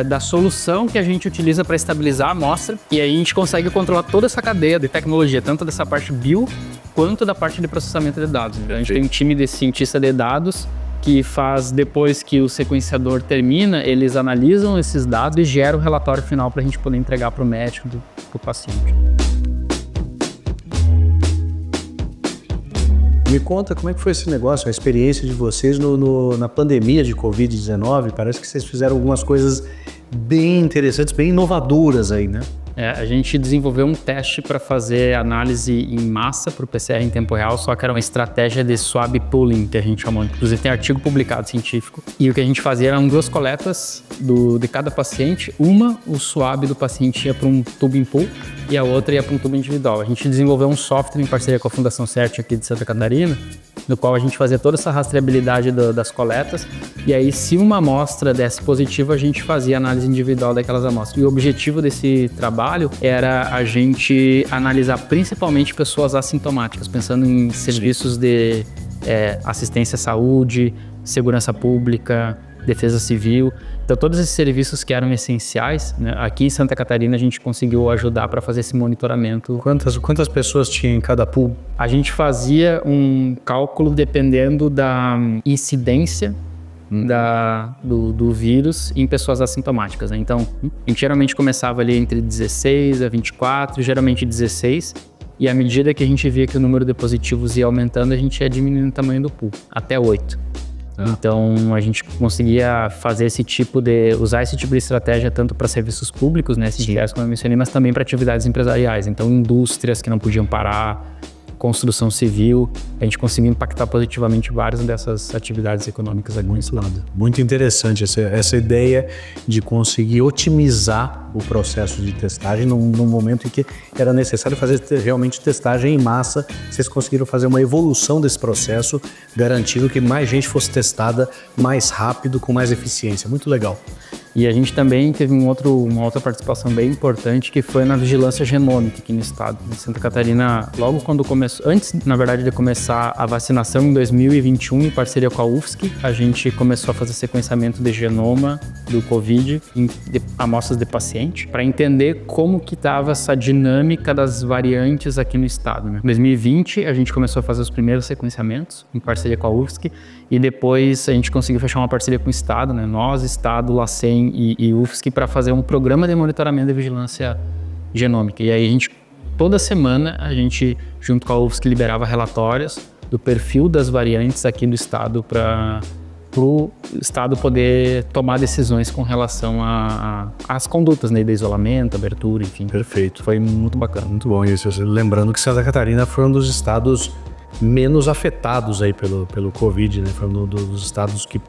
da solução que a gente utiliza para estabilizar a amostra, e aí a gente consegue controlar toda essa cadeia de tecnologia, tanto dessa parte bio quanto da parte de processamento de dados. Então, a gente tem um time de cientista de dados que faz, depois que o sequenciador termina, eles analisam esses dados e geram o relatório final para a gente poder entregar para o médico, para o paciente. Me conta como é que foi esse negócio, a experiência de vocês na pandemia de Covid-19. Parece que vocês fizeram algumas coisas bem interessantes, bem inovadoras aí, né? A gente desenvolveu um teste para fazer análise em massa para o PCR em tempo real, só que era uma estratégia de swab pooling, que a gente chamou. Inclusive tem artigo publicado científico. E o que a gente fazia eram 2 coletas de cada paciente. O swab do paciente ia para um tubo em pool e a outra ia para um tubo individual. A gente desenvolveu um software em parceria com a Fundação CERT aqui de Santa Catarina, no qual a gente fazia toda essa rastreabilidade das coletas, e aí se uma amostra desse positiva, a gente fazia análise individual daquelas amostras. E o objetivo desse trabalho era a gente analisar principalmente pessoas assintomáticas, pensando em serviços de assistência à saúde, segurança pública, defesa civil. Então, todos esses serviços que eram essenciais, né, aqui em Santa Catarina a gente conseguiu ajudar para fazer esse monitoramento. Quantas pessoas tinha em cada pool? A gente fazia um cálculo dependendo da incidência do vírus em pessoas assintomáticas, né? Então, a gente geralmente começava ali entre 16 a 24, geralmente 16, e à medida que a gente via que o número de positivos ia aumentando, a gente ia diminuindo o tamanho do pool, até 8. Então, a gente conseguia fazer usar esse tipo de estratégia tanto para serviços públicos, né, essenciais, como eu mencionei, mas também para atividades empresariais. Então, indústrias que não podiam parar, construção civil, a gente conseguiu impactar positivamente várias dessas atividades econômicas aqui nesse lado. Muito interessante essa ideia de conseguir otimizar o processo de testagem num momento em que era necessário fazer realmente testagem em massa. Vocês conseguiram fazer uma evolução desse processo, garantindo que mais gente fosse testada mais rápido, com mais eficiência. Muito legal. E a gente também teve uma outra participação bem importante, que foi na vigilância genômica aqui no estado de Santa Catarina. Logo quando começou, antes, na verdade, de começar a vacinação em 2021, em parceria com a UFSC, a gente começou a fazer sequenciamento de genoma do Covid em amostras de paciente, para entender como que estava essa dinâmica das variantes aqui no estado, né? Em 2020, a gente começou a fazer os primeiros sequenciamentos em parceria com a UFSC, e depois a gente conseguiu fechar uma parceria com o estado, né? Nós, estado, LACEN e UFSC, para fazer um programa de monitoramento e vigilância genômica. E aí a gente, toda semana, a gente, junto com a UFSC, liberava relatórios do perfil das variantes aqui do estado para o estado poder tomar decisões com relação às condutas, né, de isolamento, abertura, enfim. Perfeito. Foi muito bacana. Muito bom isso. Lembrando que Santa Catarina foi um dos estados menos afetados aí pelo Covid, né? Foi um dos estados que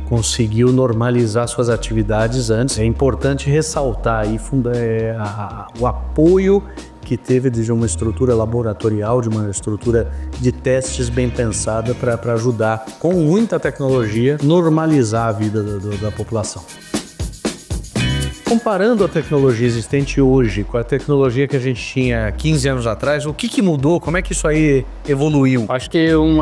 conseguiu normalizar suas atividades antes. É importante ressaltar aí o apoio que teve de uma estrutura laboratorial, de uma estrutura de testes bem pensada para ajudar, com muita tecnologia, normalizar a vida da população. Comparando a tecnologia existente hoje com a tecnologia que a gente tinha 15 anos atrás, o que mudou? Como é que isso aí evoluiu? Acho que um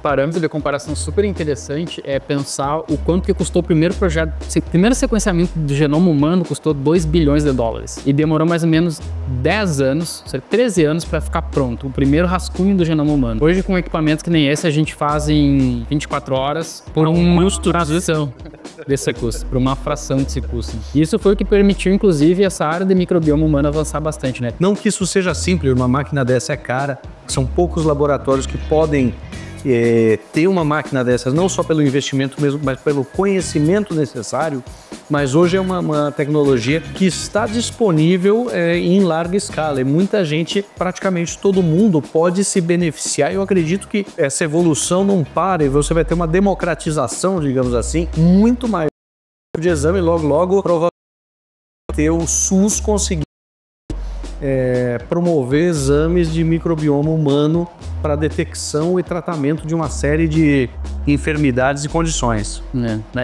parâmetro de comparação super interessante é pensar o quanto que custou o primeiro projeto. O primeiro sequenciamento do genoma humano custou 2 bilhões de dólares e demorou mais ou menos 10 anos, 13 anos para ficar pronto, o primeiro rascunho do genoma humano. Hoje, com equipamentos que nem esse, a gente faz em 24 horas por uma fração desse custo, por uma fração desse custo. Isso foi o que permitiu, inclusive, essa área de microbioma humano avançar bastante, né? Não que isso seja simples, uma máquina dessa é cara, são poucos laboratórios que podem ter uma máquina dessas, não só pelo investimento mesmo, mas pelo conhecimento necessário. Mas hoje é uma tecnologia que está disponível em larga escala e muita gente, praticamente todo mundo, pode se beneficiar. Eu acredito que essa evolução não para e você vai ter uma democratização, digamos assim, muito maior de exame. Logo, provavelmente ter o SUS conseguir promover exames de microbioma humano para detecção e tratamento de uma série de enfermidades e condições.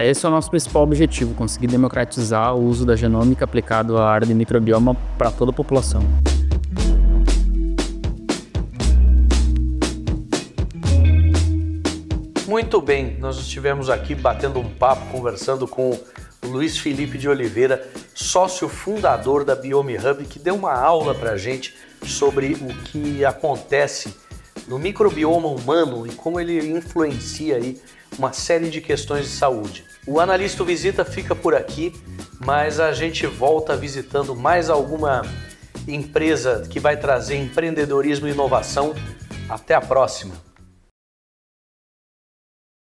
Esse é o nosso principal objetivo, conseguir democratizar o uso da genômica aplicado à área de microbioma para toda a população. Muito bem, nós estivemos aqui batendo um papo, conversando com o Luiz Felipe de Oliveira, sócio fundador da Biome Hub, que deu uma aula para a gente sobre o que acontece no microbioma humano e como ele influencia aí uma série de questões de saúde. O Analista Visita fica por aqui, mas a gente volta visitando mais alguma empresa que vai trazer empreendedorismo e inovação. Até a próxima!